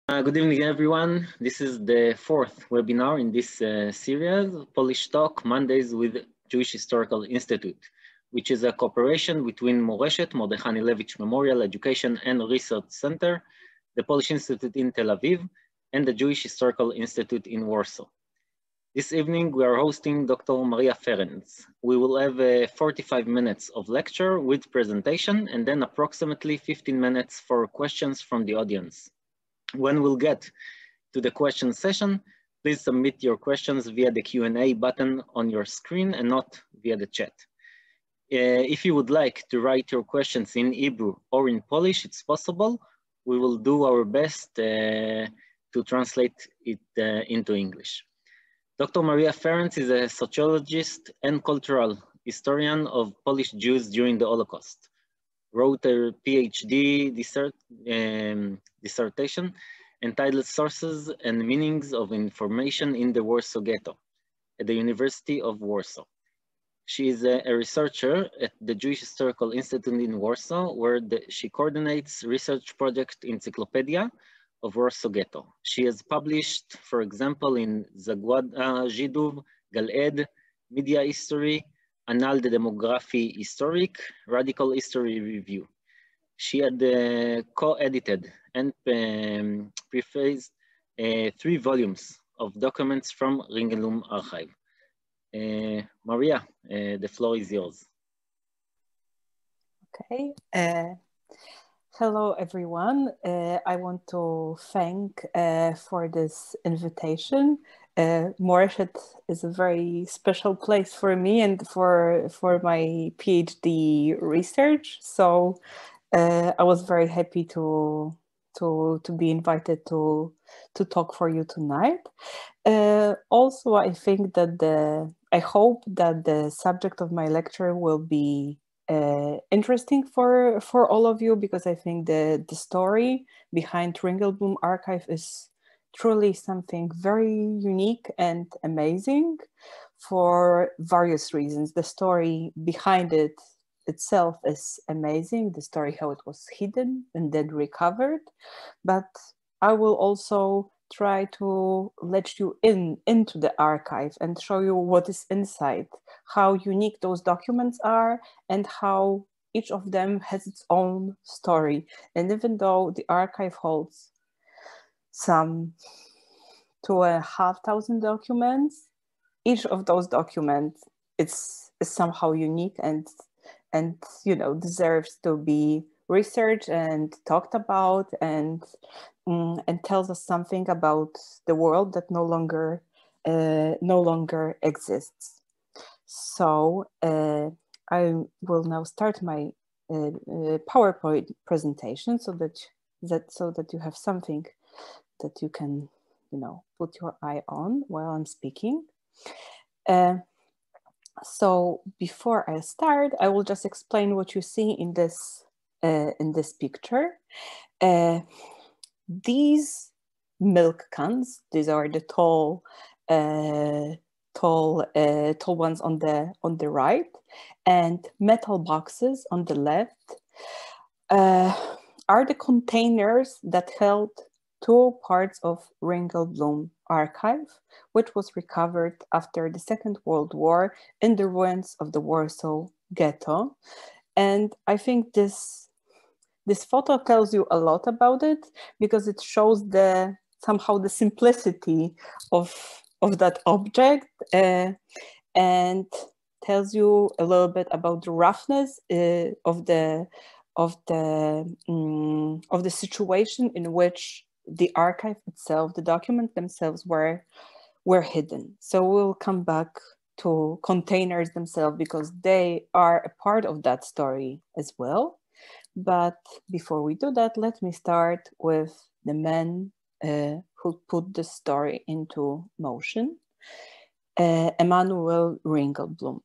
Good evening, everyone. This is the fourth webinar in this series, Polish Talk Mondays with Jewish Historical Institute, which is a cooperation between Mורשת, Mordechai Anelovich Memorial Education and Research Center, the Polish Institute in Tel Aviv, and the Jewish Historical Institute in Warsaw. This evening, we are hosting Dr. Maria Ferenc. We will have 45 minutes of lecture with presentation and then approximately 15 minutes for questions from the audience. When we'll get to the question session, please submit your questions via the Q&A button on your screen and not via the chat. If you would like to write your questions in Hebrew or in Polish, it's possible. We will do our best to translate it into English. Dr. Maria Ferenc is a sociologist and cultural historian of Polish Jews during the Holocaust. Wrote a PhD dissertation entitled Sources and Meanings of Information in the Warsaw Ghetto at the University of Warsaw. She is a researcher at the Jewish Historical Institute in Warsaw, where she coordinates research project Encyclopedia of Warsaw Ghetto. She has published, for example, in Zagłada Żydów, Gal-Ed, Media History, Annales de Démographie Historique, Radical History Review. She had co-edited and prefaced 3 volumes of documents from Rינגלבלום archive. Maria, the floor is yours. Okay. Hello, everyone. I want to thank for this invitation. Mורשת is a very special place for me and for my PhD research. So I was very happy to be invited to talk for you tonight. Also, I think that I hope that the subject of my lecture will be interesting for all of you, because I think the story behind Rינגלבלום archive is truly something very unique and amazing for various reasons. The story behind it itself is amazing, the story how it was hidden and then recovered, but I will also try to let you into the archive and show you what is inside, how unique those documents are, and how each of them has its own story. And even though the archive holds some 2,500 documents, each of those documents is somehow unique and deserves to be researched and talked about, and tells us something about the world that no longer exists. So I will now start my PowerPoint presentation so that you have something that you can put your eye on while I'm speaking. So before I start, I will just explain what you see in this picture. These milk cans, these are the tall ones on the right, and metal boxes on the left are the containers that held 2 parts of Rינגלבלום archive, which was recovered after the Second World War in the ruins of the Warsaw Ghetto. And I think this photo tells you a lot about it, because it shows somehow the simplicity of that object, and tells you a little bit about the roughness of the situation in which the archive itself, the documents themselves were hidden. So we'll come back to containers themselves, because they are a part of that story as well. But before we do that, let me start with the men who put the story into motion. Emanuel Rינגלבלום.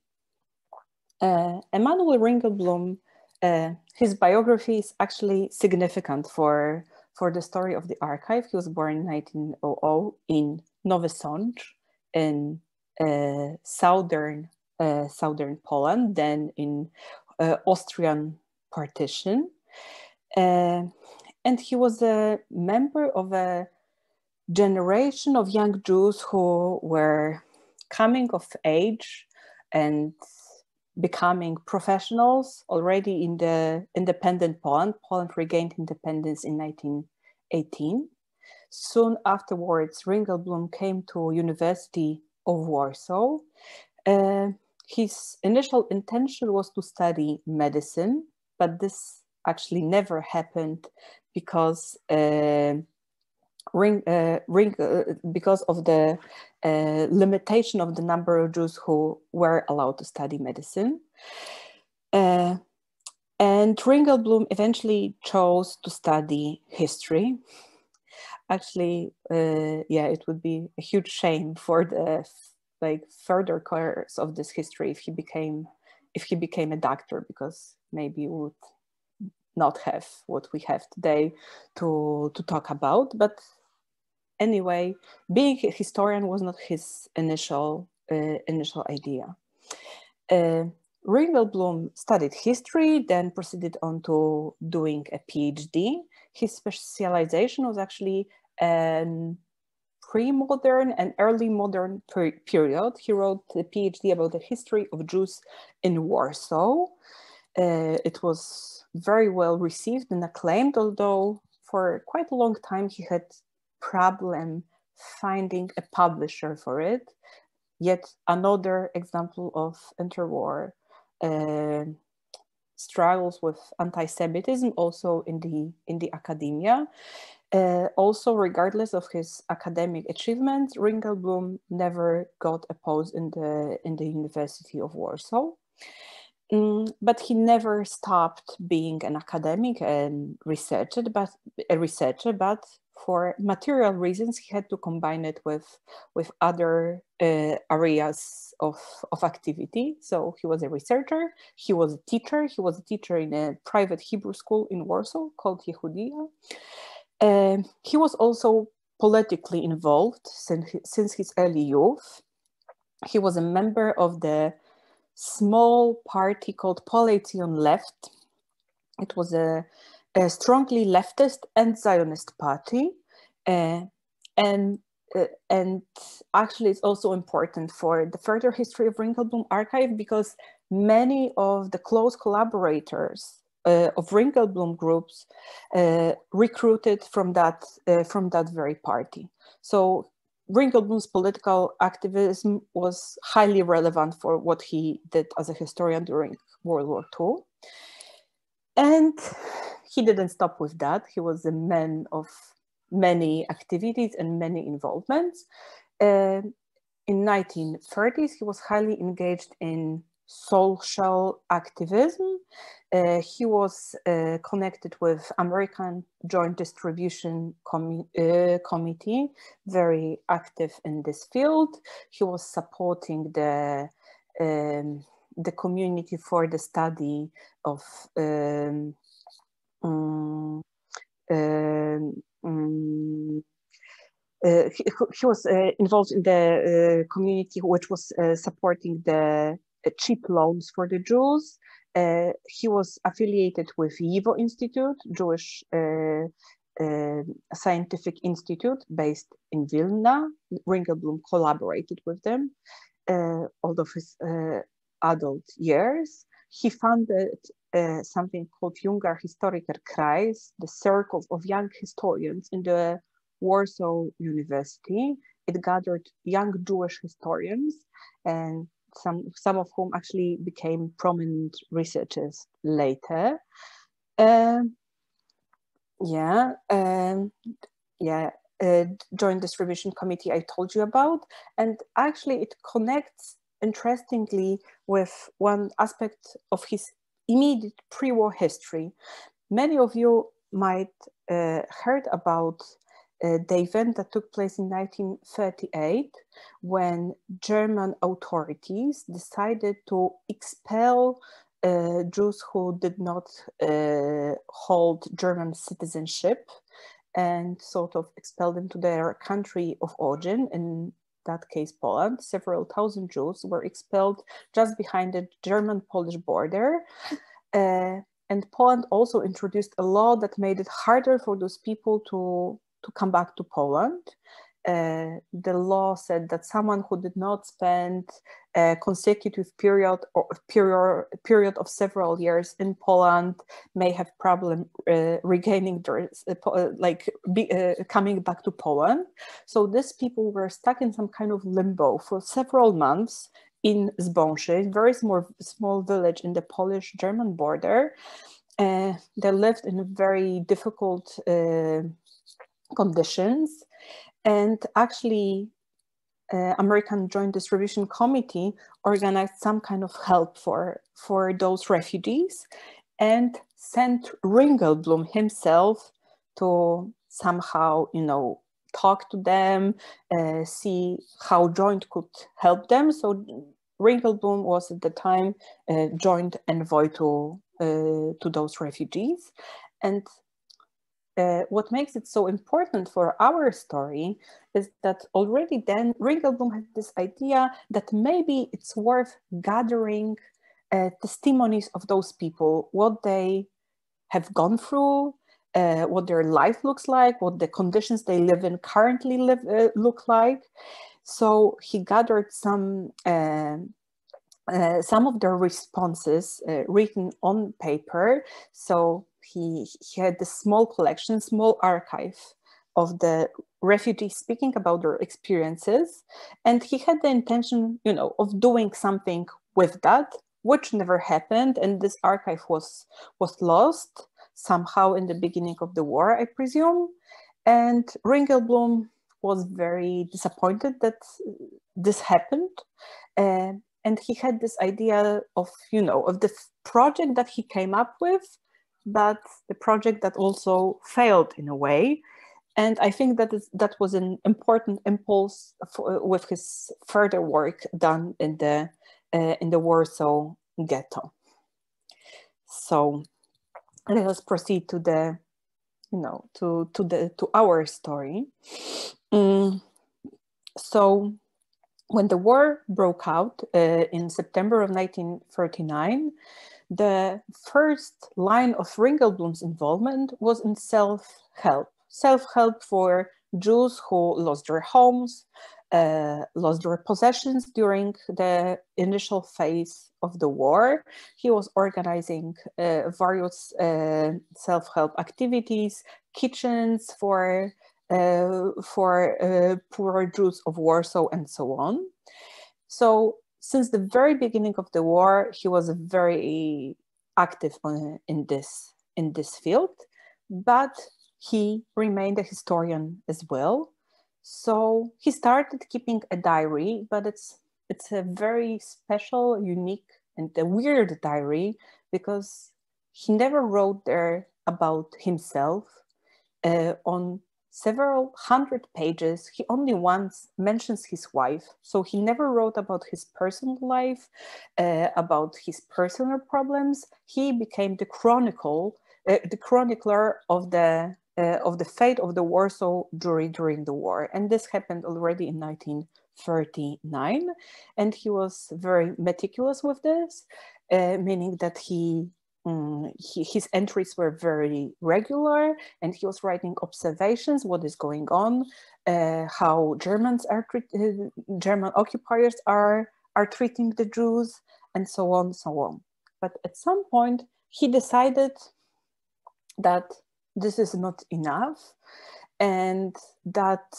Emanuel Rינגלבלום, his biography is actually significant for the story of the archive. He was born in 1900 in Nowy Sącz in southern Poland, then in Austrian partition. and he was a member of a generation of young Jews who were coming of age and becoming professionals already in the independent Poland. Poland regained independence in 1918. Soon afterwards, Reinglebloom came to University of Warsaw. His initial intention was to study medicine, but this actually never happened because because of the limitation of the number of Jews who were allowed to study medicine. And Reinglebloom eventually chose to study history. Actually, it would be a huge shame for the further course of this history if he became a doctor, because maybe we would not have what we have today to talk about. But anyway, being a historian was not his initial idea. Reinglebloom studied history, then proceeded on to doing a PhD. His specialization was actually pre-modern and early modern period. He wrote a PhD about the history of Jews in Warsaw. It was very well received and acclaimed, although for quite a long time he had problem finding a publisher for it. Yet another example of interwar struggles with anti-Semitism also in the academia. Also, regardless of his academic achievements, Reinglebloom never got a post in the University of Warsaw. But he never stopped being an academic and researcher, but for material reasons, he had to combine it with other areas of activity. So he was a researcher, he was a teacher. He was a teacher in a private Hebrew school in Warsaw called Yehudi. He was also politically involved since his early youth. He was a member of the small party called Coalition Left. It was a strongly leftist and Zionist party, and actually it's also important for the further history of Reinglebloom archive, because many of the close collaborators of Reinglebloom groups recruited from that very party. So Reinglebloom's political activism was highly relevant for what he did as a historian during World War II. And he didn't stop with that. He was a man of many activities and many involvements. In 1930s, he was highly engaged in social activism. He was connected with American Joint Distribution Committee, very active in this field. He was supporting the community for the study of he was involved in the community which was supporting the cheap loans for the Jews. He was affiliated with YIVO Institute, Jewish Scientific Institute based in Vilna. Reinglebloom collaborated with them all of his adult years. He founded something called Junger Historiker Kreis, the circle of young historians in the Warsaw University. It gathered young Jewish historians, and some of whom actually became prominent researchers later. Joint Distribution Committee I told you about, and actually it connects interestingly with one aspect of his immediate pre-war history. Many of you might heard about the event that took place in 1938 when German authorities decided to expel Jews who did not hold German citizenship and sort of expel them to their country of origin, in that case Poland. Several thousand Jews were expelled just behind the German-Polish border. And And Poland also introduced a law that made it harder for those people to come back to Poland. The law said that someone who did not spend a consecutive period of several years in Poland may have problem regaining their, coming back to Poland. So these people were stuck in some kind of limbo for several months in Zbąsze, a very small village in the Polish-German border. They lived in very difficult conditions. And actually, American Joint Distribution Committee organized some kind of help for those refugees and sent Rינגלבלום himself to somehow, talk to them, see how Joint could help them. So Rינגלבלום was at the time joint envoy to those refugees. And what makes it so important for our story is that already then Rינגלבלום had this idea that maybe it's worth gathering testimonies of those people, what they have gone through, what their life looks like, what the conditions they live in currently look like. So he gathered some of their responses written on paper. So he had this small collection, small archive of the refugees speaking about their experiences. And he had the intention, of doing something with that, which never happened. And this archive was lost somehow in the beginning of the war, I presume. And Rינגלבלום was very disappointed that this happened. And he had this idea of the project that he came up with, but the project that also failed in a way. And I think that was an important impulse with his further work done in the Warsaw ghetto. So let us proceed to the, to our story. So when the war broke out in September of 1939, the first line of Rינגלבלומ's involvement was in self-help for Jews who lost their homes, lost their possessions during the initial phase of the war. He was organizing various self-help activities, kitchens for poor Jews of Warsaw, and so on. So since the very beginning of the war, he was very active in this field, but he remained a historian as well. So he started keeping a diary, but it's a very special, unique, and a weird diary because he never wrote there about himself. On several hundred pages, he only once mentions his wife. So he never wrote about his personal life, about his personal problems. He became the chronicler of the fate of the Warsaw Jewry during the war. And this happened already in 1939. And he was very meticulous with this, meaning that his entries were very regular, and he was writing observations, what is going on, how German occupiers are treating the Jews, and so on, so on. But at some point, he decided that this is not enough, and that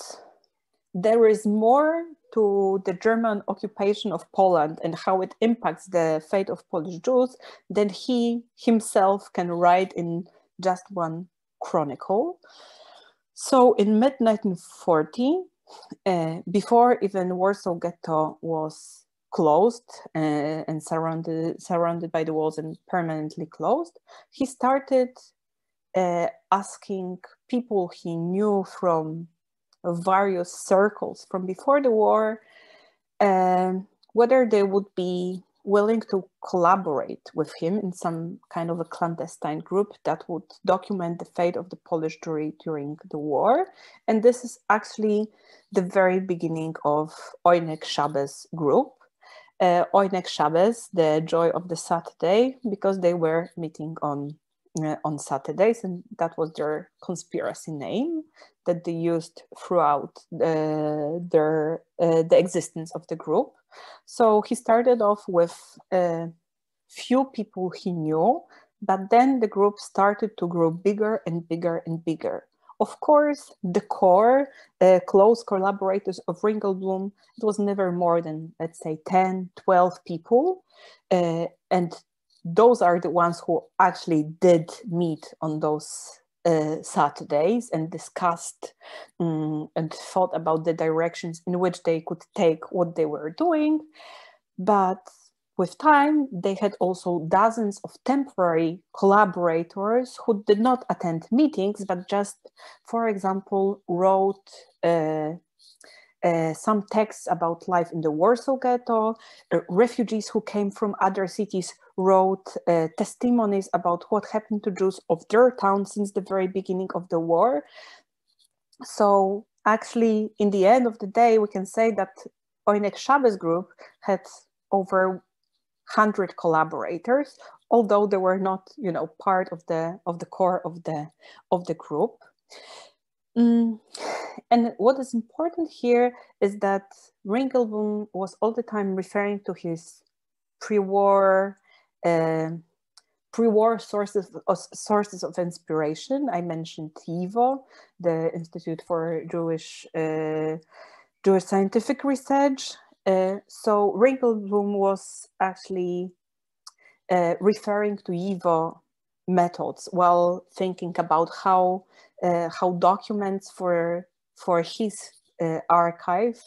there is more to the German occupation of Poland and how it impacts the fate of Polish Jews than he himself can write in just one chronicle. So in mid-1940, before even Warsaw Ghetto was closed and surrounded by the walls and permanently closed, he started asking people he knew from various circles from before the war, whether they would be willing to collaborate with him in some kind of a clandestine group that would document the fate of the Polish Jewry during the war. And this is actually the very beginning of Ojnek Szabes group. Ojnek Szabes, the joy of the Saturday, because they were meeting on on Saturdays, and that was their conspiracy name that they used throughout the existence of the group. So he started off with few people he knew, but then the group started to grow bigger and bigger and bigger. Of course, the core, close collaborators of Reinglebloom, it was never more than, let's say, 10, 12 people. And those are the ones who actually did meet on those Saturdays and discussed and thought about the directions in which they could take what they were doing. But with time, they had also dozens of temporary collaborators who did not attend meetings, but just, for example, wrote some texts about life in the Warsaw Ghetto. Refugees who came from other cities wrote testimonies about what happened to Jews of their town since the very beginning of the war. So actually, in the end of the day, we can say that Oynek Shabbos group had over 100 collaborators, although they were not, part of the core of the group. And what is important here is that Reinglebloom was all the time referring to his pre-war sources of inspiration. I mentioned TIVO, the Institute for Jewish Scientific Research. So Reinglebloom was actually referring to YIVO methods while thinking about how documents for his archive,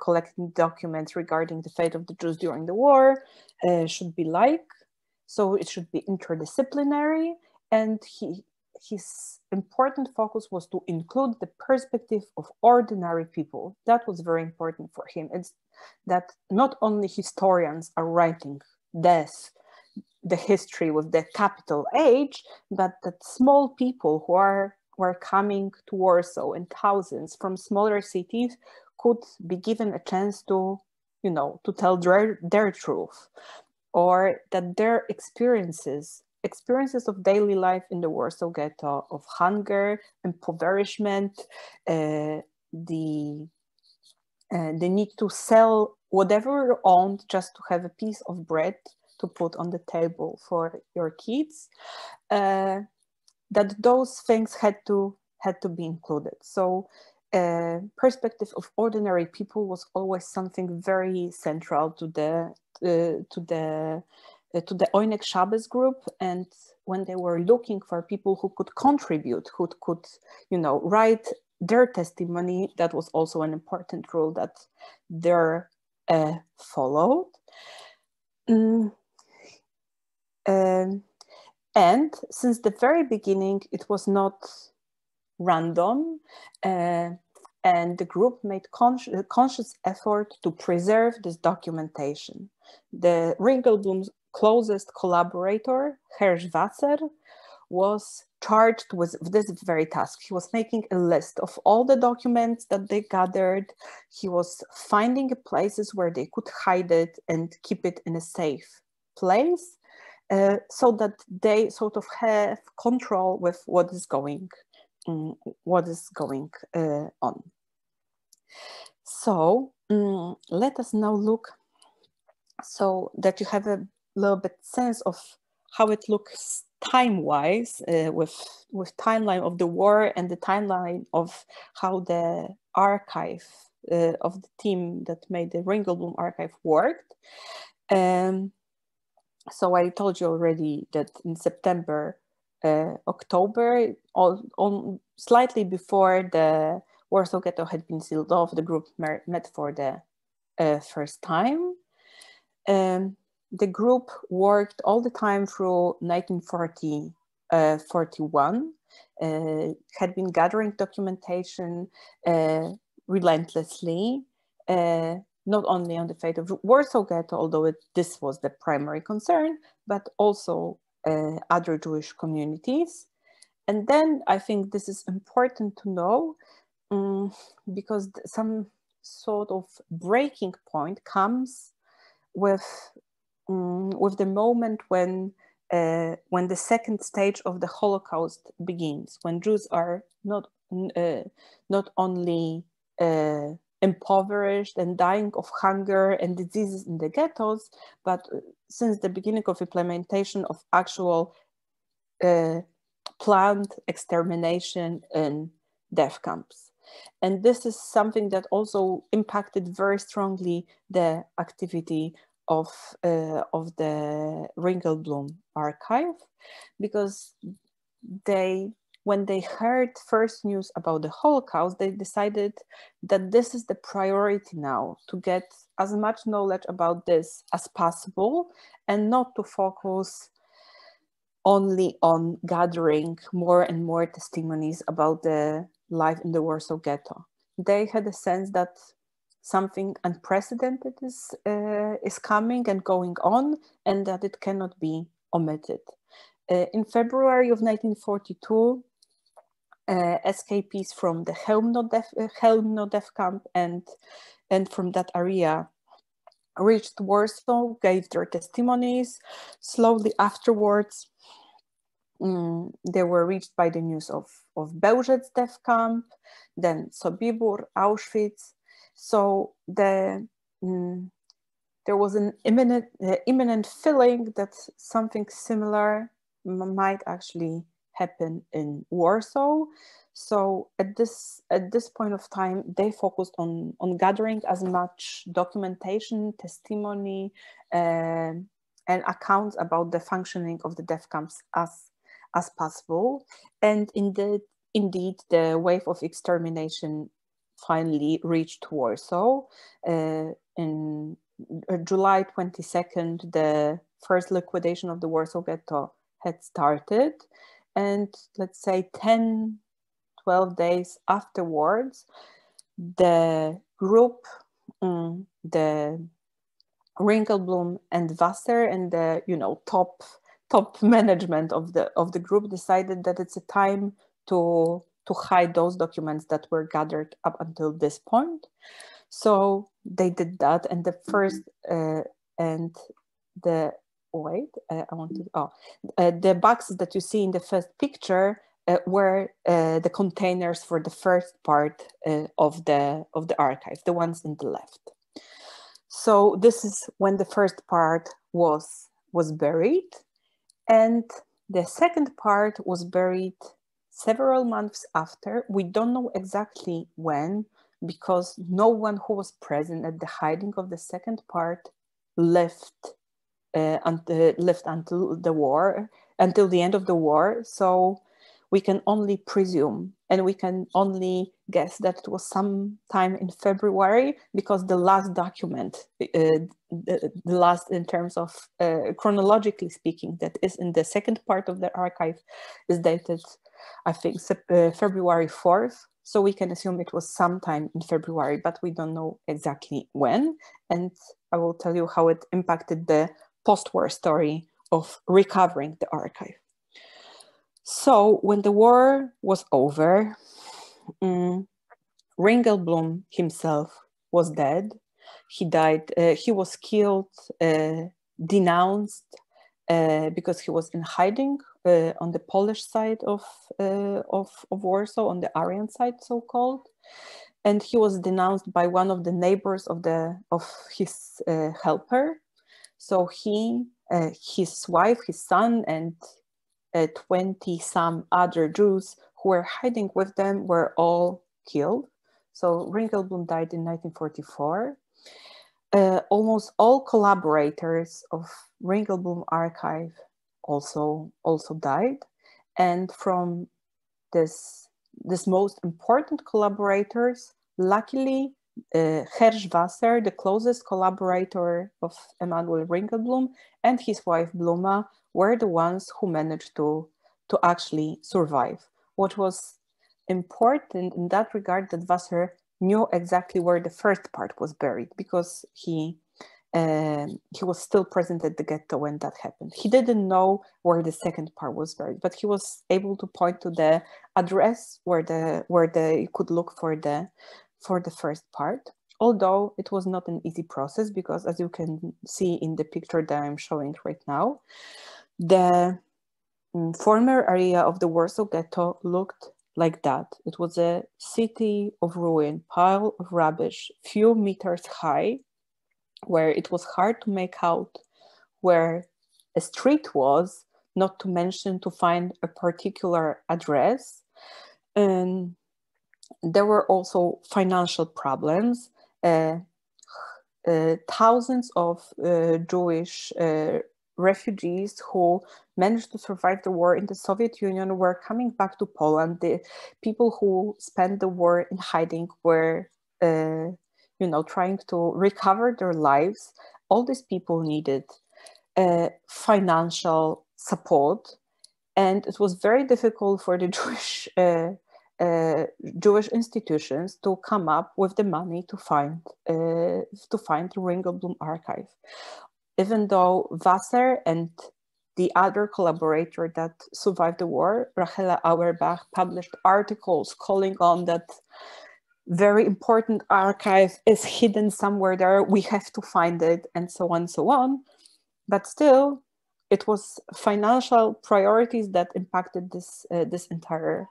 collecting documents regarding the fate of the Jews during the war, should be like. So it should be interdisciplinary, and his important focus was to include the perspective of ordinary people. That was very important for him. It's that not only historians are writing the history with the capital H, but that small people who were coming to Warsaw in thousands from smaller cities could be given a chance to, to tell their truth, or that their experiences of daily life in the Warsaw Ghetto, of hunger, impoverishment, the need to sell whatever you owned just to have a piece of bread to put on the table for your kids, that those things had to be included. So perspective of ordinary people was always something very central to the Oynek Shabbos group. And when they were looking for people who could contribute, who could, write their testimony, that was also an important rule that they followed. And since the very beginning, it was not random, and the group made conscious effort to preserve this documentation. The Reinglebloom's closest collaborator, Herr Wasser, was charged with this very task. He was making a list of all the documents that they gathered. He was finding places where they could hide it and keep it in a safe place, so that they sort of have control with what is going on. So let us now look, so that you have a little bit sense of how it looks time-wise, with timeline of the war and the timeline of how the archive of the team that made the Reinglebloom archive worked. So I told you already that in September, October, slightly before the Warsaw Ghetto had been sealed off, the group met for the first time. The group worked all the time through 1941, had been gathering documentation relentlessly, not only on the fate of Warsaw Ghetto, although this was the primary concern, but also other Jewish communities. And then I think this is important to know, because some sort of breaking point comes with the moment when when the second stage of the Holocaust begins, when Jews are not only impoverished and dying of hunger and diseases in the ghettos, but since the beginning of implementation of actual planned extermination in death camps. And this is something that also impacted very strongly the activity of the Reinglebloom archive, because when they heard first news about the Holocaust, they decided that this is the priority now, to get as much knowledge about this as possible and not to focus only on gathering more and more testimonies about the life in the Warsaw Ghetto. They had a sense that something unprecedented is coming and going on, and that it cannot be omitted. In February of 1942, escapees from the Chełmno death camp and from that area reached Warsaw, gave their testimonies. Slowly afterwards, they were reached by the news of Bełżec death camp, then Sobibór, Auschwitz. So there was an imminent feeling that something similar might actually happen in Warsaw. So at this point of time, they focused on gathering as much documentation, testimony, and accounts about the functioning of the death camps as possible. And indeed, the wave of extermination finally reached Warsaw. In July 22nd, the first liquidation of the Warsaw Ghetto had started. And let's say 10, 12 days afterwards, the group, the Reinglebloom and Wasser and the top management of the group decided that it's a time to hide those documents that were gathered up until this point. So they did that, and the first the boxes that you see in the first picture were the containers for the first part of the archive, the ones in the left. So this is when the first part was buried, and the second part was buried several months after. We don't know exactly when, because no one who was present at the hiding of the second part lived until the end of the war. So we can only presume, and we can only guess that it was sometime in February, because the last document, the last in terms of chronologically speaking, that is in the second part of the archive, is dated, I think, February 4th. So we can assume it was sometime in February, but we don't know exactly when. And I will tell you how it impacted the post-war story of recovering the archive. So when the war was over, Reinglebloom himself was dead. He died. He was killed, denounced, because he was in hiding on the Polish side of Warsaw, on the Aryan side, so-called, and he was denounced by one of the neighbors of his helper. So he, his wife, his son, and 20-some other Jews who were hiding with them were all killed. So Reinglebloom died in 1944. Almost all collaborators of Reinglebloom archive also died. And from this most important collaborators, luckily, Hersch Wasser, the closest collaborator of Emanuel Reinglebloom, and his wife Bluma were the ones who managed to actually survive. What was important in that regard, that Wasser knew exactly where the first part was buried, because he was still present at the ghetto when that happened. He didn't know where the second part was buried, but he was able to point to the address where they could look for the first part. Although it was not an easy process, because as you can see in the picture that I'm showing right now, The former area of the Warsaw Ghetto looked like that. It was a city of ruin, pile of rubbish, few meters high, where it was hard to make out where a street was, not to mention to find a particular address. And there were also financial problems. Thousands of Jewish refugees who managed to survive the war in the Soviet Union were coming back to Poland. The people who spent the war in hiding were, trying to recover their lives. All these people needed financial support, and it was very difficult for the Jewish institutions to come up with the money to find the Rינגלבלום archive. Even though Wasser and the other collaborator that survived the war, Rachela Auerbach, published articles calling on that very important archive is hidden somewhere there, we have to find it, and so on and so on. But still, it was financial priorities that impacted this entire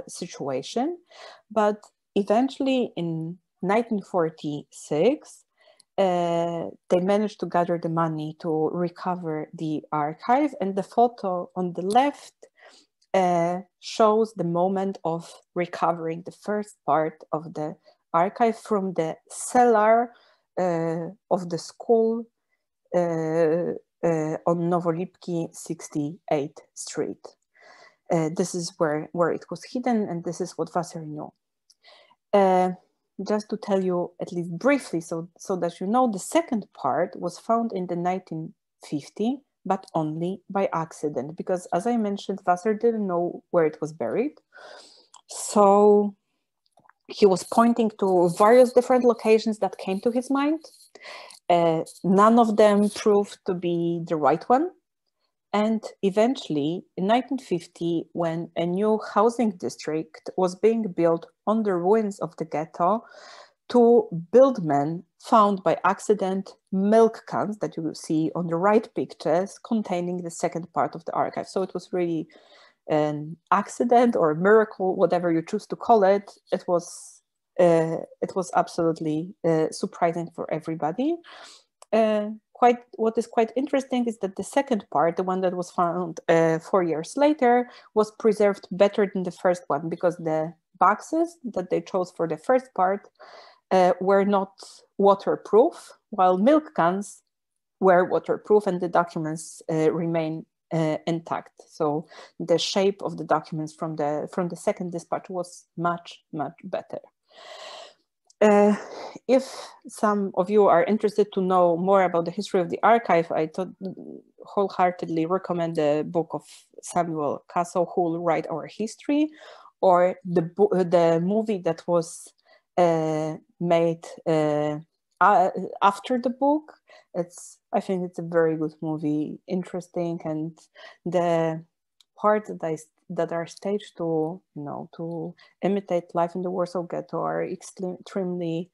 situation. But eventually in 1946, they managed to gather the money to recover the archive, and the photo on the left shows the moment of recovering the first part of the archive from the cellar of the school on Nowolipki 68th Street. This is where it was hidden, and this is what Wasser knew. Just to tell you at least briefly, so that you know, the second part was found in the 1950, but only by accident, because as I mentioned, Wasser didn't know where it was buried. So he was pointing to various different locations that came to his mind. None of them proved to be the right one. And eventually, in 1950, when a new housing district was being built on the ruins of the ghetto, two buildmen found by accident milk cans that you will see on the right pictures containing the second part of the archive. So it was really an accident or a miracle, whatever you choose to call it. It was absolutely surprising for everybody. What is quite interesting is that the second part, the one that was found 4 years later, was preserved better than the first one, because the boxes that they chose for the first part were not waterproof, while milk cans were waterproof, and the documents remain intact. So the shape of the documents from the second dispatch was much, much better. If some of you are interested to know more about the history of the archive, I wholeheartedly recommend the book of Samuel Castle, Who Will Write Our History, or the movie that was made after the book. I think it's a very good movie, interesting, and the parts that are staged to imitate life in the Warsaw Ghetto are extremely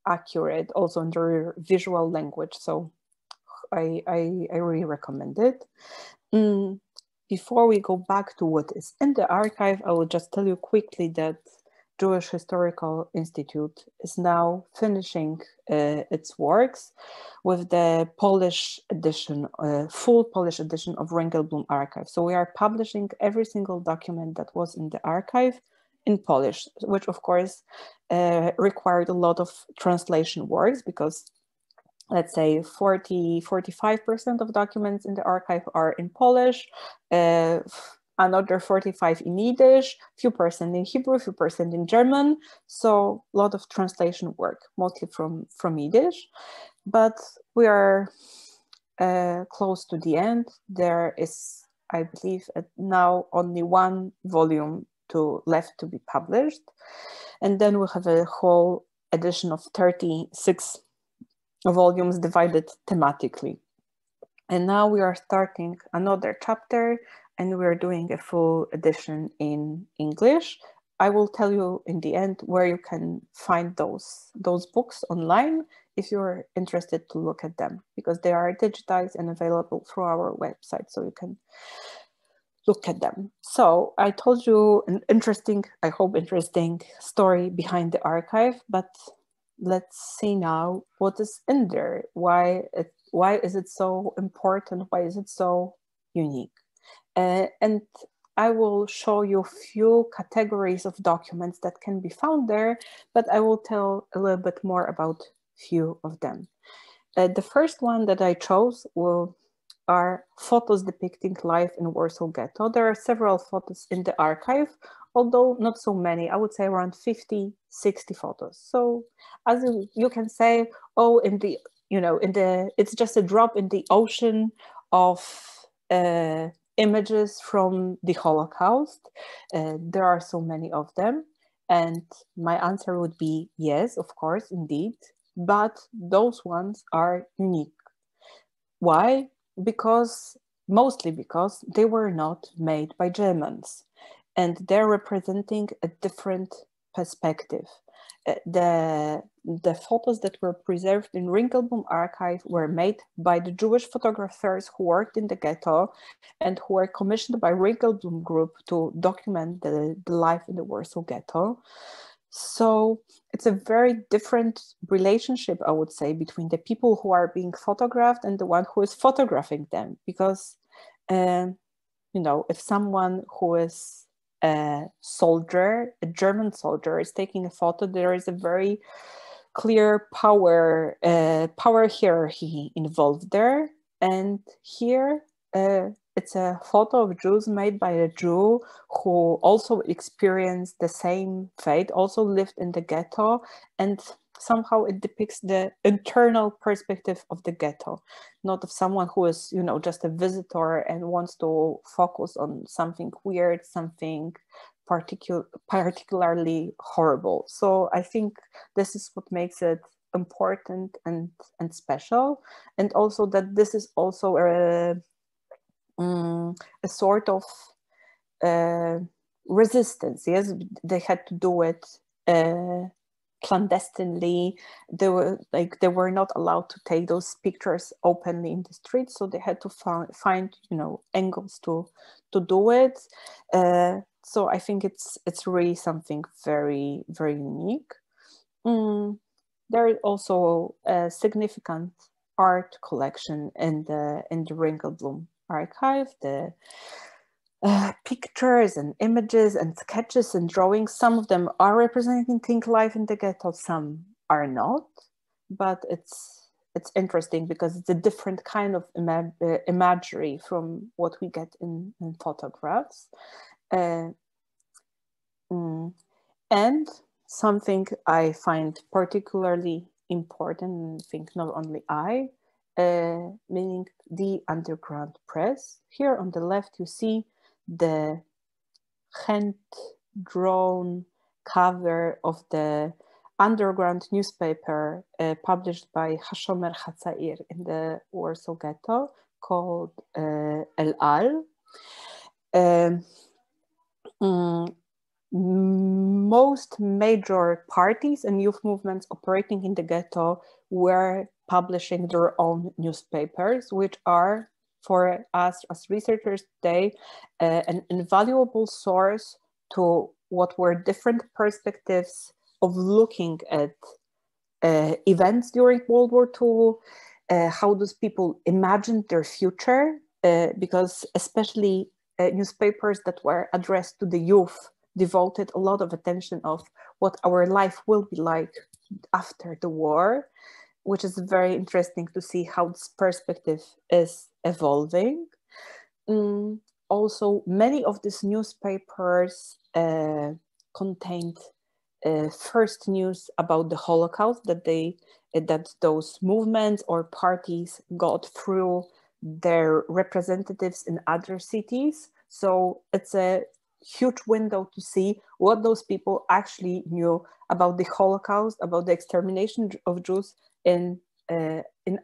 accurate, also in their visual language. So I really recommend it. Before we go back to what is in the archive, I will just tell you quickly that Jewish Historical Institute is now finishing its works with the Polish edition, full Polish edition of Rינגלבלום archive. So we are publishing every single document that was in the archive in Polish, which of course required a lot of translation works, because let's say 45% of documents in the archive are in Polish, another 45 in Yiddish, few percent in Hebrew, few percent in German. So a lot of translation work, mostly from Yiddish. But we are close to the end. There is, I believe, now only one volume left to be published. And then we have a whole edition of 36 volumes divided thematically. And now we are starting another chapter, and we're doing a full edition in English. I will tell you in the end where you can find those books online if you're interested to look at them, because they are digitized and available through our website, so you can look at them. So I told you an interesting, I hope interesting story behind the archive, but let's see now what is in there. Why is it so important? Why is it so unique? And I will show you a few categories of documents that can be found there, but I will tell a little bit more about few of them. The first one that I chose are photos depicting life in Warsaw Ghetto. There are several photos in the archive, although not so many. I would say around 50, 60 photos. So as you can say, oh, it's just a drop in the ocean of images from the Holocaust. There are so many of them. And my answer would be yes, of course, indeed. But those ones are unique. Why? Mostly because they were not made by Germans, and they're representing a different perspective. The photos that were preserved in Rינגלבלום archive were made by the Jewish photographers who worked in the ghetto and who were commissioned by Rינגלבלום group to document the life in the Warsaw Ghetto. So it's a very different relationship, I would say, between the people who are being photographed and the one who is photographing them. Because, if someone who is a soldier, a German soldier, is taking a photo, there is a very clear power hierarchy involved there. And here, it's a photo of Jews made by a Jew who also experienced the same fate, also lived in the ghetto, and somehow it depicts the internal perspective of the ghetto, not of someone who is, just a visitor and wants to focus on something weird, something particularly horrible. So I think this is what makes it important and special, and also that this is also a sort of resistance. Yes, they had to do it clandestinely. They were not allowed to take those pictures openly in the streets, so they had to find angles to do it. So I think it's really something very, very unique. There is also a significant art collection in the Rינגלבלום archive. The pictures and images and sketches and drawings, some of them are representing life in the ghetto, some are not, but it's interesting because it's a different kind of imagery from what we get in photographs. And something I find particularly important, I think not only I, meaning the underground press. Here on the left you see the hand-drawn cover of the underground newspaper published by Hashomer Hatzair in the Warsaw Ghetto called El Al. Most major parties and youth movements operating in the ghetto were publishing their own newspapers, which are, for us as researchers today, an invaluable source to what were different perspectives of looking at events during World War II, how those people imagined their future, because especially newspapers that were addressed to the youth devoted a lot of attention of what our life will be like after the war, which is very interesting to see how this perspective is evolving. Also, many of these newspapers contained first news about the Holocaust that those movements or parties got through their representatives in other cities. So it's a huge window to see what those people actually knew about the Holocaust, about the extermination of Jews in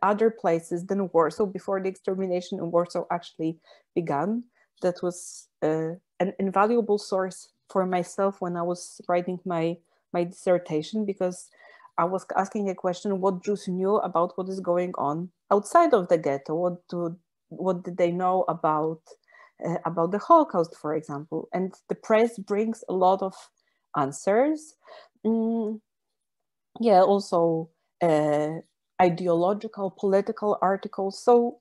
other places than Warsaw, before the extermination in Warsaw actually began. That was an invaluable source for myself when I was writing my dissertation, because I was asking a question: what Jews knew about what is going on outside of the ghetto? What did they know about the Holocaust, for example? And the press brings a lot of answers. Yeah, also ideological, political articles. So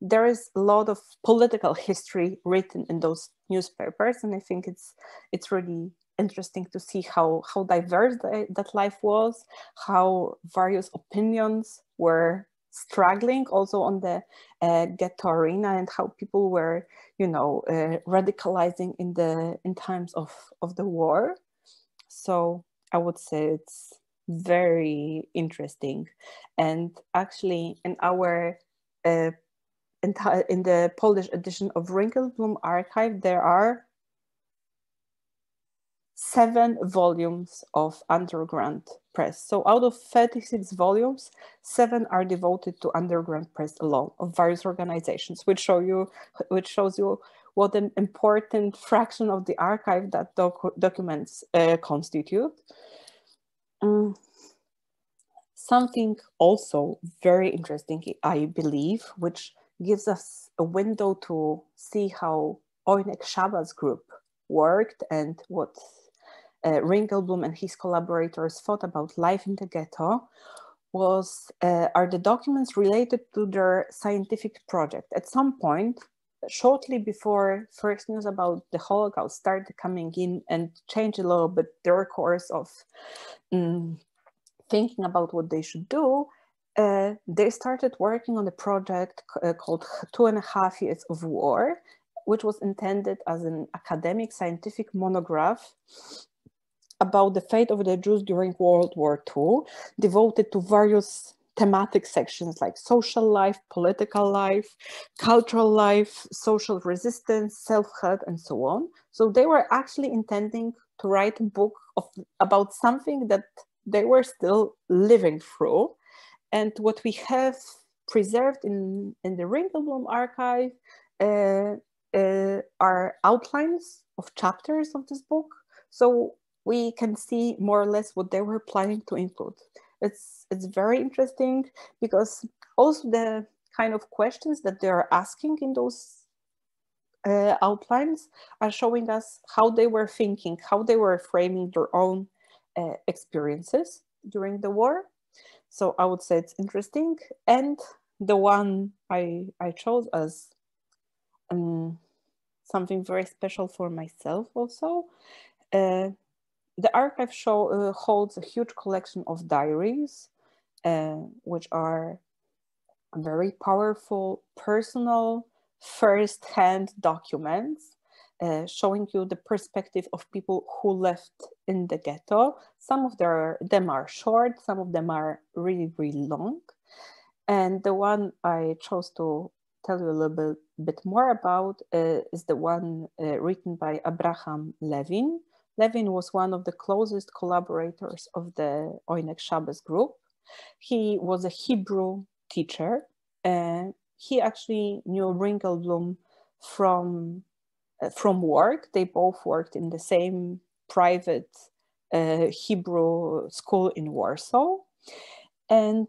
there is a lot of political history written in those newspapers, and I think it's really interesting to see how diverse that life was, how various opinions were struggling also on the ghetto arena, and how people were, radicalizing in times of the war. So I would say it's very interesting. And actually, in our in the Polish edition of Rינגלבלום archive, there are 7 volumes of underground press. So out of 36 volumes, 7 are devoted to underground press alone of various organizations, which shows you what an important fraction of the archive that documents constitute. Something also very interesting, I believe, which gives us a window to see how Oynek Shaba's group worked and what Rינגלבלום and his collaborators thought about life in the ghetto are the documents related to their scientific project. At some point, shortly before first news about the Holocaust started coming in and changed a little bit their course of thinking about what they should do, they started working on a project called 2.5 Years of War, which was intended as an academic scientific monograph about the fate of the Jews during World War II, devoted to various thematic sections like social life, political life, cultural life, social resistance, self-help, and so on. So they were actually intending to write a book about something that they were still living through. And what we have preserved in the Rינגלבלום archive are outlines of chapters of this book. So we can see more or less what they were planning to include. It's very interesting because also the kind of questions that they are asking in those outlines are showing us how they were thinking, how they were framing their own experiences during the war. So I would say it's interesting. And the one I chose as something very special for myself also, the archive holds a huge collection of diaries, which are very powerful, personal, first-hand documents, showing you the perspective of people who left in the ghetto. Some of them are short, some of them are really, really long. And the one I chose to tell you a little bit more about is the one written by Abraham Levin. Levin was one of the closest collaborators of the Oynek Shaba's group. He was a Hebrew teacher. He actually knew Rינגלבלום from work. They both worked in the same private Hebrew school in Warsaw. And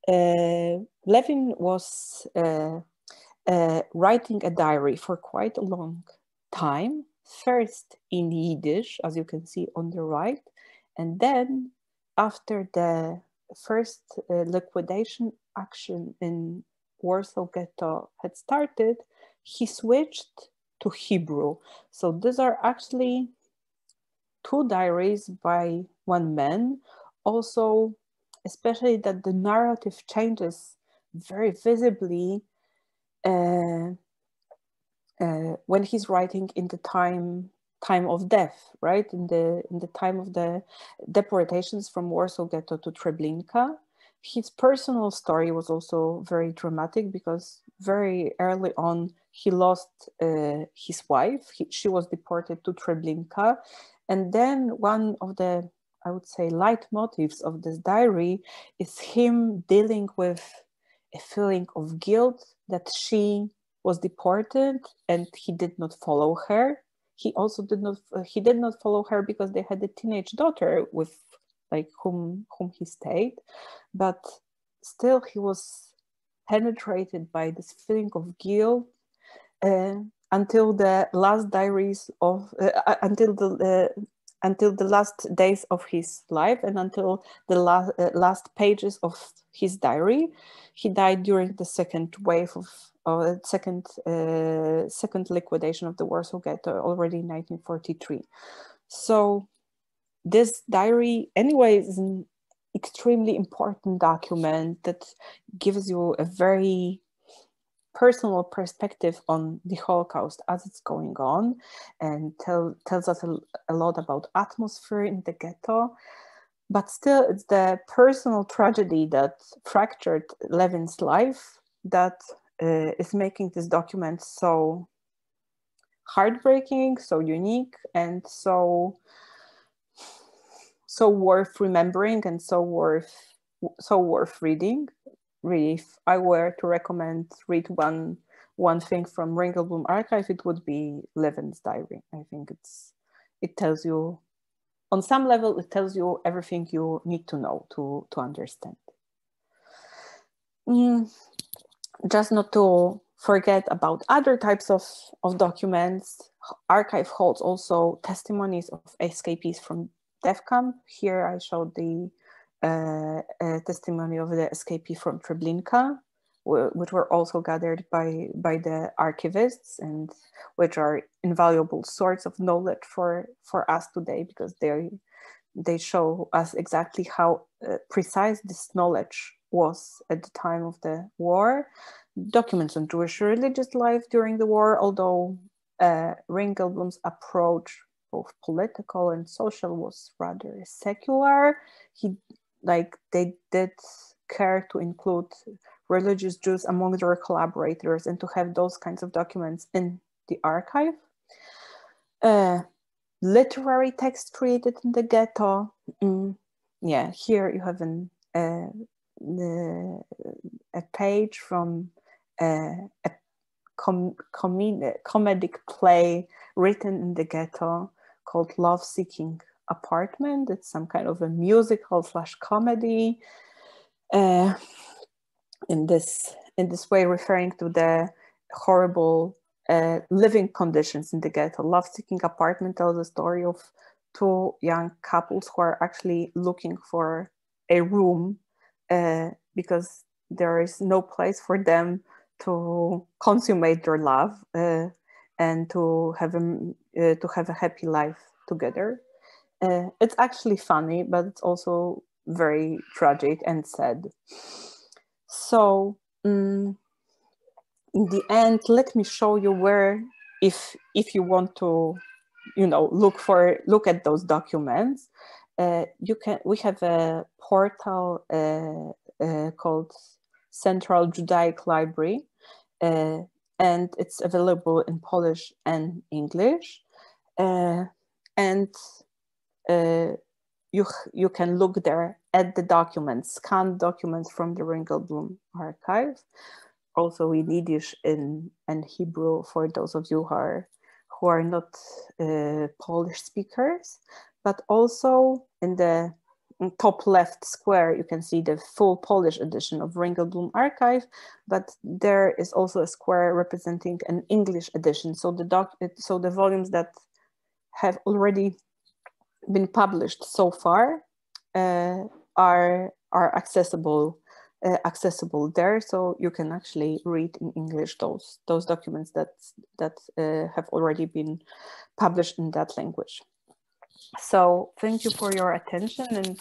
Levin was writing a diary for quite a long time, first in Yiddish, as you can see on the right, and then after the first liquidation action in Warsaw Ghetto had started, he switched to Hebrew. So these are actually 2 diaries by one man. Also, especially that the narrative changes very visibly when he's writing in the time of death, right? In the time of the deportations from Warsaw Ghetto to Treblinka. His personal story was also very dramatic because very early on he lost his wife. She was deported to Treblinka. And then one of the, I would say, leitmotifs of this diary is him dealing with a feeling of guilt that she was deported and he did not follow her. he also did not follow her because they had a teenage daughter with whom he stayed, but still he was penetrated by this feeling of guilt until the last diaries of until the last days of his life and until the last pages of his diary. He died during the second wave of second liquidation of the Warsaw Ghetto already in 1943. So this diary anyway is an extremely important document that gives you a very personal perspective on the Holocaust as it's going on, and tells us a lot about atmosphere in the ghetto. But still, it's the personal tragedy that fractured Levin's life that is making this document so heartbreaking, so unique, and so worth remembering and so worth reading. Really, if I were to read one thing from Rינגלבלום archive, it would be Levin's diary. I think it tells you, on some level, it tells you everything you need to know to understand. Just not to forget about other types of documents. Archive holds also testimonies of escapees from death camp. Here I showed the testimony of the escapee from Treblinka, which were also gathered by the archivists, and which are invaluable source of knowledge for us today, because they show us exactly how precise this knowledge was at the time of the war. Documents on Jewish religious life during the war, although Rינגלבלומ's approach, both political and social, was rather secular. They did care to include religious Jews among their collaborators and to have those kinds of documents in the archive. Literary text created in the ghetto. Here you have a page from a comedic play written in the ghetto called Love Seeking Apartment. It's some kind of a musical / comedy, in this way referring to the horrible living conditions in the ghetto. Love Seeking Apartment tells the story of two young couples who are actually looking for a room because there is no place for them to consummate their love and to have a happy life together. It's actually funny, but it's also very tragic and sad. So in the end, let me show you where, if you want to, look at those documents, we have a portal called Central Judaic Library, and it's available in Polish and English, and you can look there at the documents, scanned documents from the Rינגלבלום archive, also in Yiddish and Hebrew for those of you who are not Polish speakers, but also in the top left square you can see the full Polish edition of Rינגלבלום archive, but there is also a square representing an English edition. So the volumes that have already been published so far are accessible there, so you can actually read in English those documents that have already been published in that language. So thank you for your attention, and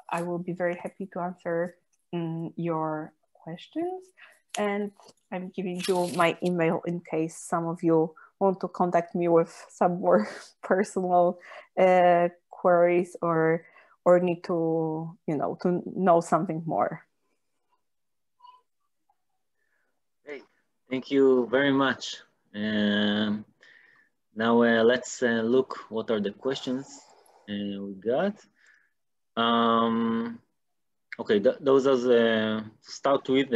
I will be very happy to answer your questions. And I'm giving you my email in case some of you want to contact me with some more personal queries or need to know something more. Great, thank you very much. Now let's look what are the questions we got. Okay, those are to start with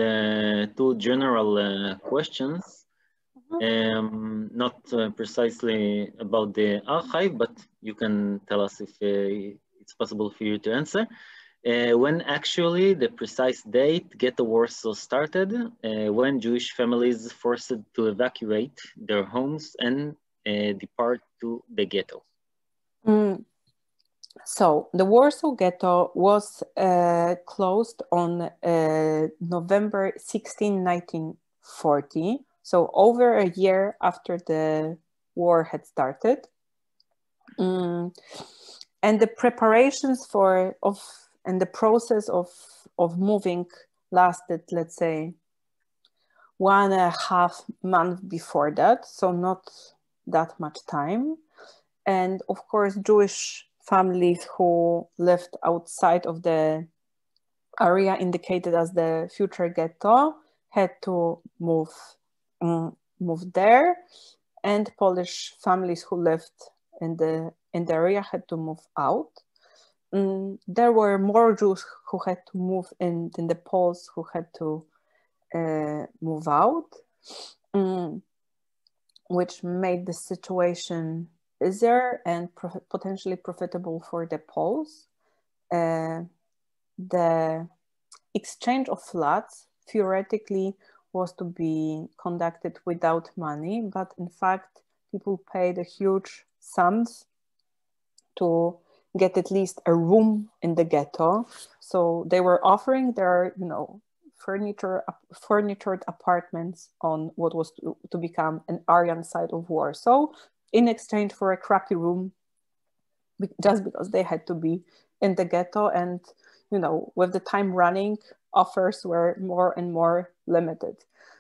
two general questions. Not precisely about the archive, but you can tell us if it's possible for you to answer. When actually the precise date Ghetto Warsaw started, when Jewish families forced to evacuate their homes and depart to the ghetto. So the Warsaw Ghetto was closed on November 16, 1940. So over a year after the war had started. And the preparations and the process of moving lasted, let's say, 1.5 months before that. So not that much time. And of course, Jewish families who lived outside of the area indicated as the future ghetto had to move there, and Polish families who lived in the area had to move out. There were more Jews who had to move in than the Poles who had to move out, which made the situation easier and potentially profitable for the Poles. The exchange of flats theoretically was to be conducted without money, but in fact, people paid a huge sums to get at least a room in the ghetto. So they were offering their, furnitured apartments on what was to become an Aryan side of Warsaw in exchange for a crappy room, just because they had to be in the ghetto. And, with the time running, offers were more and more limited.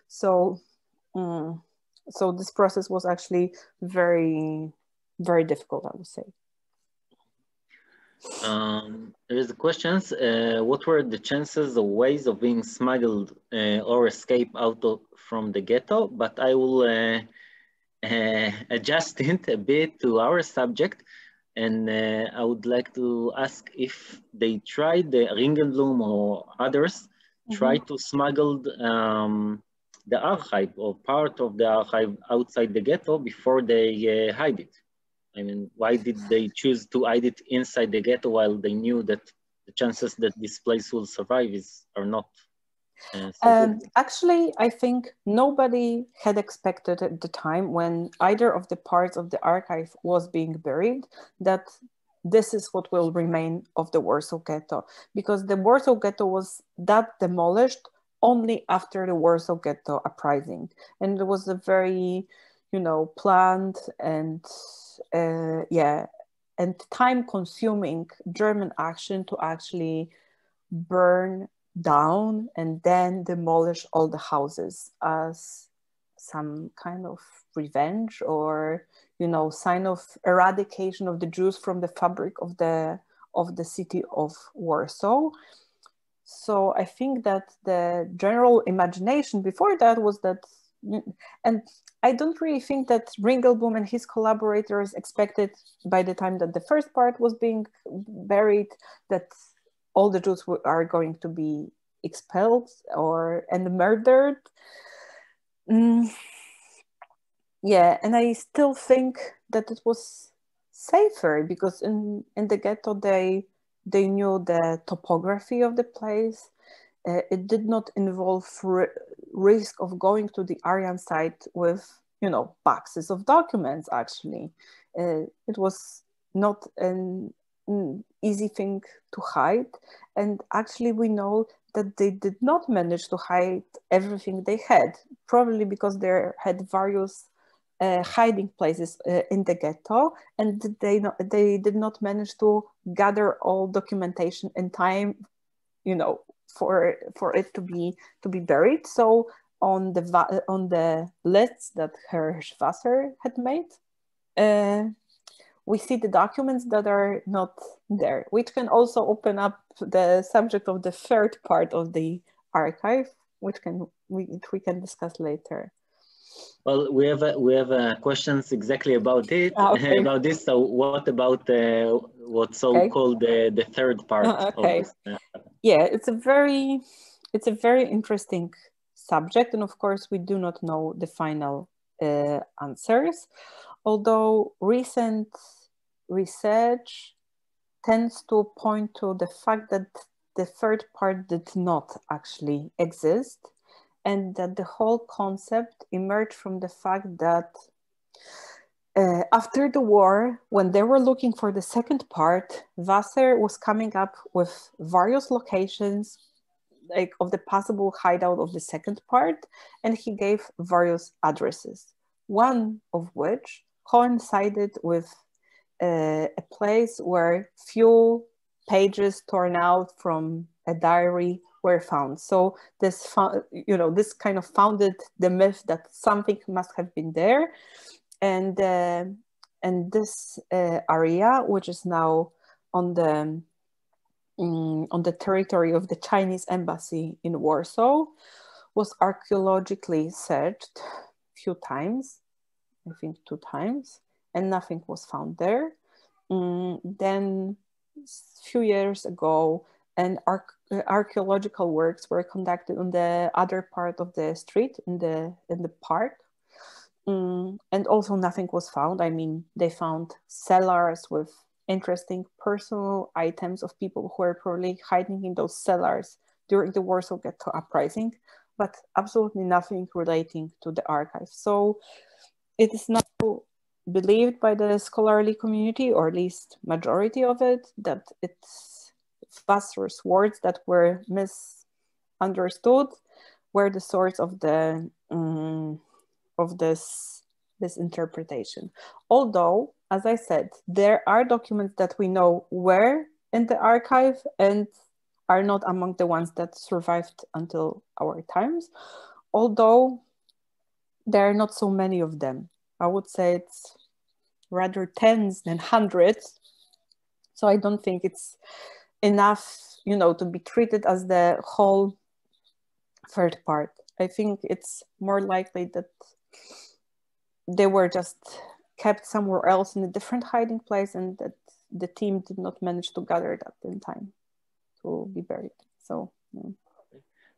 So, so this process was actually very, very difficult, I would say. There is a question. What were the chances or ways of being smuggled or escape out from the ghetto? But I will adjust it a bit to our subject. And I would like to ask if they tried, the Rינגלבלום or others, tried to smuggle the archive or part of the archive outside the ghetto before they hide it. I mean, why did they choose to hide it inside the ghetto while they knew that the chances that this place will survive are not Actually, I think nobody had expected at the time when either of the parts of the archive was being buried that this is what will remain of the Warsaw Ghetto, because the Warsaw Ghetto was that demolished only after the Warsaw Ghetto uprising. And it was a very, planned and time-consuming German action to actually burn down and then demolish all the houses as some kind of revenge or sign of eradication of the Jews from the fabric of the city of Warsaw. So I think that the general imagination before that was that, and I don't really think that Rינגלבלום and his collaborators expected by the time that the first part was being buried that all the Jews are going to be expelled and murdered. Yeah, and I still think that it was safer because in the ghetto they knew the topography of the place. It did not involve risk of going to the Aryan site with, boxes of documents, actually. It was not an easy thing to hide. And actually we know that they did not manage to hide everything they had, probably because they had various hiding places in the ghetto, and they did not manage to gather all documentation in time, for it to be buried. So on the lists that Hirschwasser had made, we see the documents that are not there, which can also open up the subject of the third part of the archive, which we can discuss later. Well, we have questions exactly about it. Okay. About this. So, what about what's so-called the third part of this? Yeah, it's a very interesting subject, and of course, we do not know the final answers, although recent research tends to point to the fact that the third part did not actually exist, and that the whole concept emerged from the fact that after the war, when they were looking for the second part, Wasser was coming up with various locations like of the possible hideout of the second part, and he gave various addresses, one of which coincided with a place where few pages torn out from a diary were found. So this, this kind of founded the myth that something must have been there, and this area, which is now on the territory of the Chinese embassy in Warsaw, was archaeologically searched a few times, I think 2 times, and nothing was found there. Then a few years ago, archaeological works were conducted on the other part of the street in the park, and also nothing was found. I mean, they found cellars with interesting personal items of people who were probably hiding in those cellars during the Warsaw Ghetto uprising, but absolutely nothing relating to the archive. So it is not believed by the scholarly community, or at least majority of it, that it's Wasser's words that were misunderstood were the source of the of this interpretation. Although, as I said, there are documents that we know were in the archive and are not among the ones that survived until our times, although there are not so many of them. I would say it's rather tens than hundreds. So I don't think it's enough, to be treated as the whole third part. I think it's more likely that they were just kept somewhere else in a different hiding place, and that the team did not manage to gather that in time to be buried. So yeah.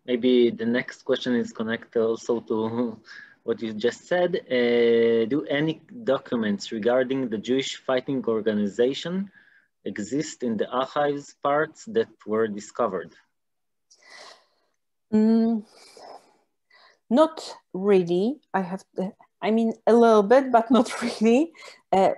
Maybe the next question is connected also to what you just said. Do any documents regarding the Jewish fighting organization exist in the archives parts that were discovered? Not really. I mean, a little bit, but not really,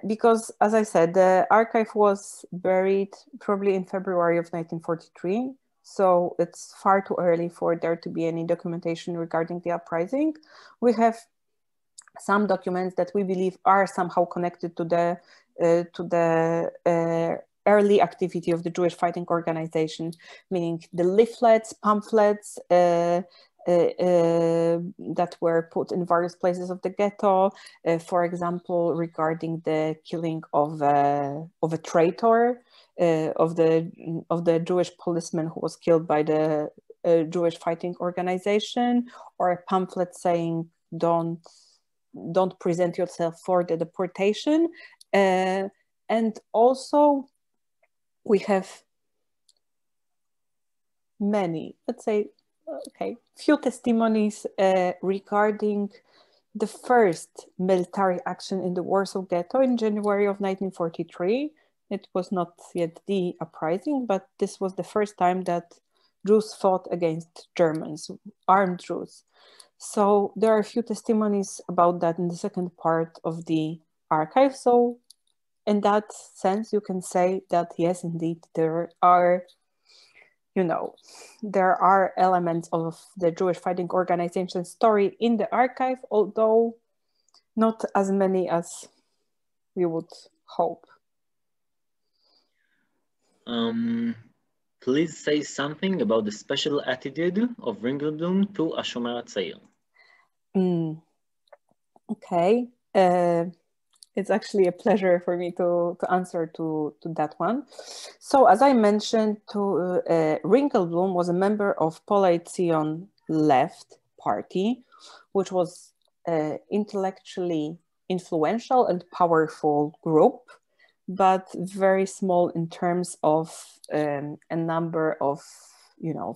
because, as I said, the archive was buried probably in February of 1943. So it's far too early for there to be any documentation regarding the uprising. We have some documents that we believe are somehow connected to the early activity of the Jewish fighting organization, meaning the leaflets, pamphlets that were put in various places of the ghetto. For example, regarding the killing of a traitor, of the Jewish policeman who was killed by the Jewish fighting organization, or a pamphlet saying don't present yourself for the deportation. And also we have many, let's say, few testimonies regarding the first military action in the Warsaw Ghetto in January of 1943. It was not yet the uprising, but this was the first time that Jews fought against Germans, armed Jews. So there are a few testimonies about that in the second part of the archive. So in that sense, you can say that yes, indeed, there are elements of the Jewish fighting organization story in the archive, although not as many as we would hope. Please say something about the special attitude of Rינגלבלום to השומר הצעיר. Okay. It's actually a pleasure for me to answer to that one. So as I mentioned, Rינגלבלום was a member of Polei Zion Left Party, which was intellectually influential and powerful group, but very small in terms of a number of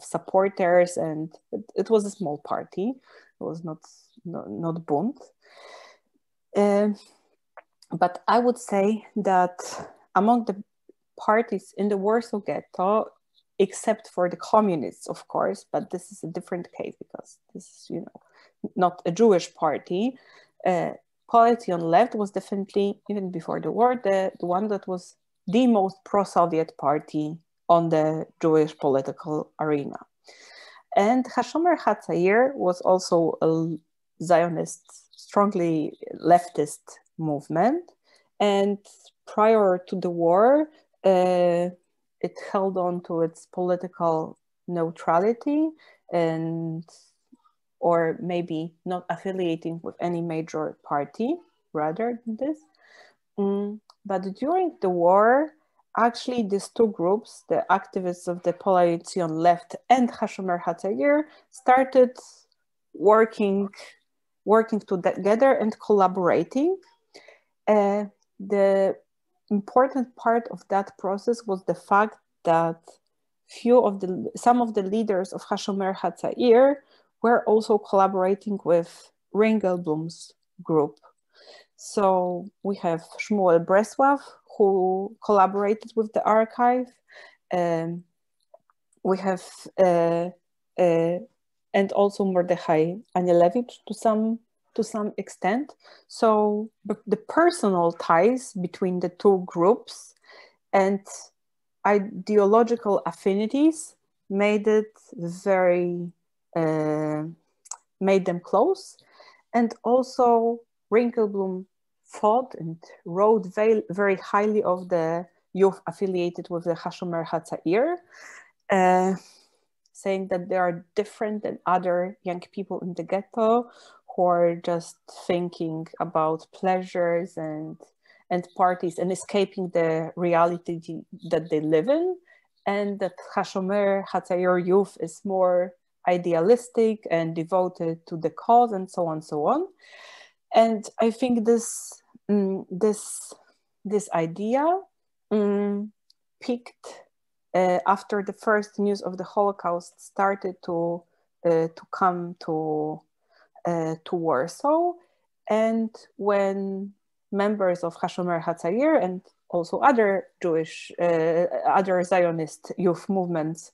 supporters, and it was a small party. It was not Bund. But I would say that among the parties in the Warsaw Ghetto, except for the communists, of course, but this is a different case because this is, you know, not a Jewish party. Polity on left was definitely, even before the war, the one that was the most pro-Soviet party on the Jewish political arena. And Hashomer Hatzair was also a Zionist, strongly leftist movement. And prior to the war, it held on to its political neutrality and or maybe not affiliating with any major party rather than this. But during the war, actually these two groups, the activists of the Polity on left and Hashomer Hatzair, started working together and collaborating. The important part of that process was the fact that some of the leaders of Hashomer Hatzair were also collaborating with Reingelblum's group. So we have Shmuel Bresław, who collaborated with the archive. We have, and also Mordechai Anielewicz to some extent. So the personal ties between the two groups and ideological affinities made them close. And also Reingelblum thought and wrote very highly of the youth affiliated with the Hashomer Hatzair, saying that they are different than other young people in the ghetto who are just thinking about pleasures and parties and escaping the reality that they live in, and that Hashomer Hatzair youth is more idealistic and devoted to the cause and so on. And I think this idea peaked after the first news of the Holocaust started to come to Warsaw, and when members of Hashomer Hatzair and also other other Zionist youth movements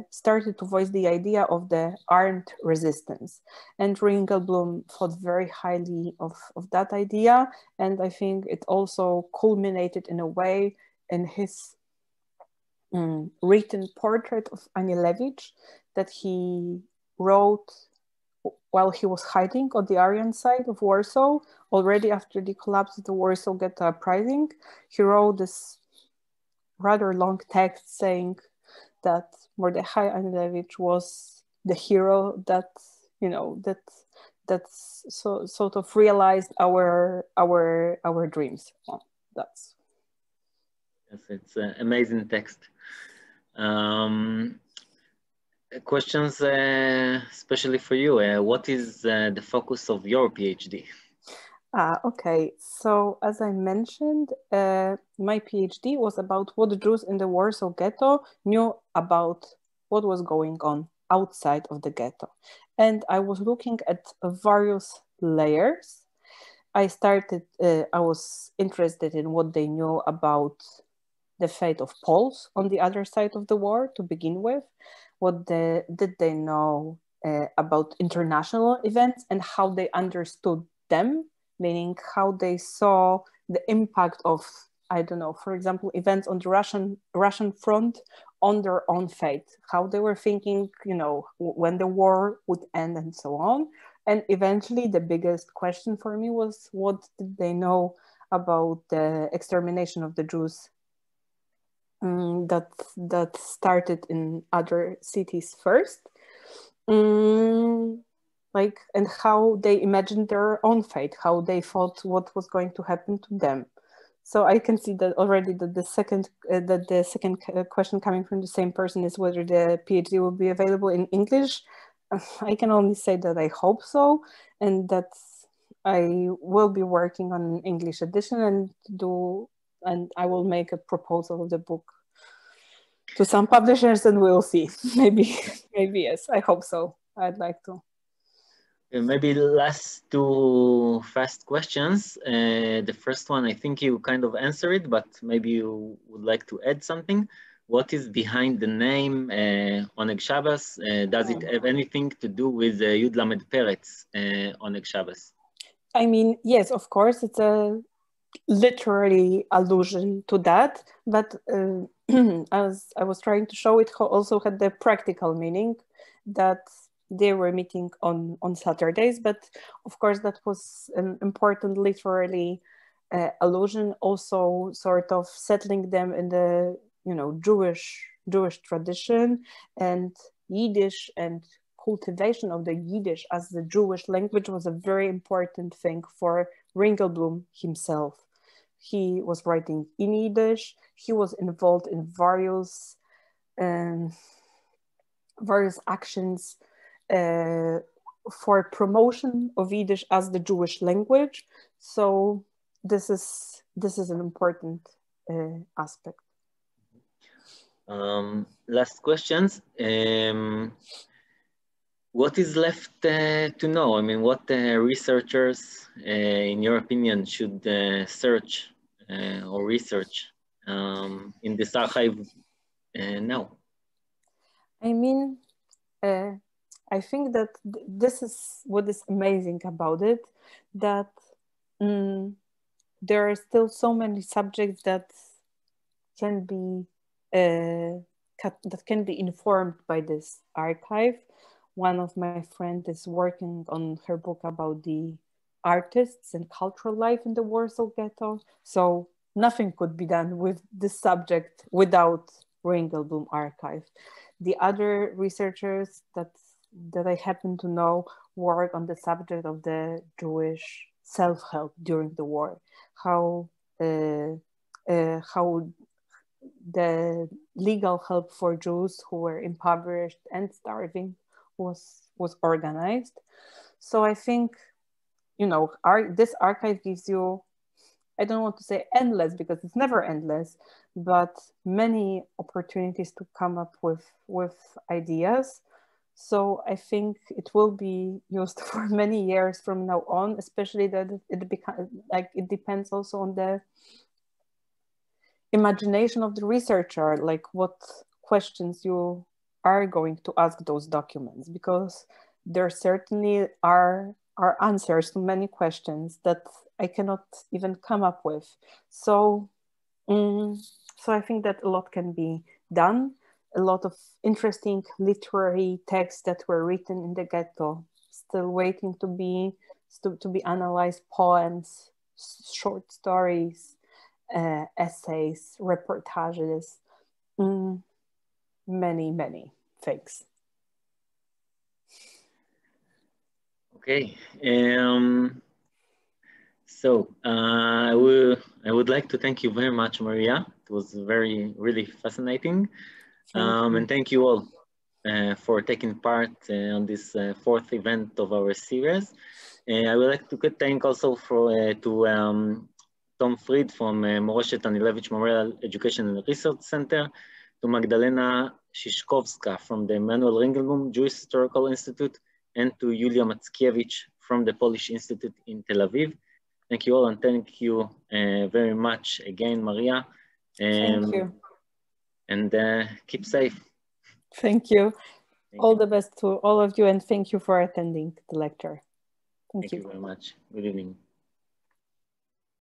started to voice the idea of the armed resistance. And Reingelblum thought very highly of that idea, and I think it also culminated in a way in his written portrait of Anielewicz that he wrote while he was hiding on the Aryan side of Warsaw, already after the collapse of the Warsaw Ghetto Uprising. He wrote this rather long text saying that Mordechai Anielewicz was the hero that, you know, that's sort of realized our dreams. Well, that's. Yes, it's an amazing text. Questions especially for you. What is the focus of your PhD? Okay, so as I mentioned, my PhD was about what Jews in the Warsaw Ghetto knew about what was going on outside of the ghetto. And I was looking at various layers. I was interested in what they knew about the fate of Poles on the other side of the war to begin with. What did they know about international events and how they understood them, meaning how they saw the impact of, I don't know, for example, events on the Russian front on their own fate, how they were thinking, you know, when the war would end and so on. And eventually the biggest question for me was, what did they know about the extermination of the Jews that started in other cities first, like, and how they imagined their own fate, how they thought what was going to happen to them. So I can see that already that the second question coming from the same person is whether the PhD will be available in English. I can only say that I hope so, and that I will be working on an English edition and I will make a proposal of the book to some publishers, and we'll see. Maybe yes, I hope so. I'd like to. Maybe the last two fast questions. The first one, I think you kind of answered it, but maybe you would like to add something. What is behind the name Oneg Shabbos? Does it have anything to do with Yud Lamed Peretz Oneg Shabbos? I mean, yes, of course, it's a literary allusion to that, but as I was trying to show, it also had the practical meaning that they were meeting on Saturdays, but of course that was an important literary allusion, also sort of settling them in the Jewish tradition, and Yiddish and cultivation of the Yiddish as the Jewish language was a very important thing for Rינגלבלום himself. He was writing in Yiddish. He was involved in various actions for promotion of Yiddish as the Jewish language. So this is an important aspect. Last questions. What is left to know? I mean, what researchers, in your opinion, should search or research in this archive now? I mean, I think that this is what is amazing about it, that there are still so many subjects that can be informed by this archive. One of my friends is working on her book about the artists and cultural life in the Warsaw Ghetto. So nothing could be done with this subject without Rינגלבלום archive. The other researchers that I happen to know work on the subject of the Jewish self-help during the war, how the legal help for Jews who were impoverished and starving was organized. So I think, this archive gives you, I don't want to say endless because it's never endless, but many opportunities to come up with ideas. So I think it will be used for many years from now on, especially that it depends also on the imagination of the researcher, like what questions you are going to ask those documents, because there certainly are answers to many questions that I cannot even come up with. So I think that a lot can be done. A lot of interesting literary texts that were written in the ghetto, still waiting to be analyzed, poems, short stories, essays, reportages, many things. Okay. So I would like to thank you very much, Maria. It was really fascinating. And thank you all for taking part on this fourth event of our series. I would like to thank also to Tom Fried from מורשת אנילביץ Memorial Education and Research Center, to Magdalena Shishkovska from the Emanuel Rינגלבלום Jewish Historical Institute, and to Yulia Mackiewicz from the Polish Institute in Tel Aviv. Thank you all, and thank you very much again, Maria. Thank you. And keep safe. Thank you. All the best to all of you, and thank you for attending the lecture. Thank you very much. Good evening.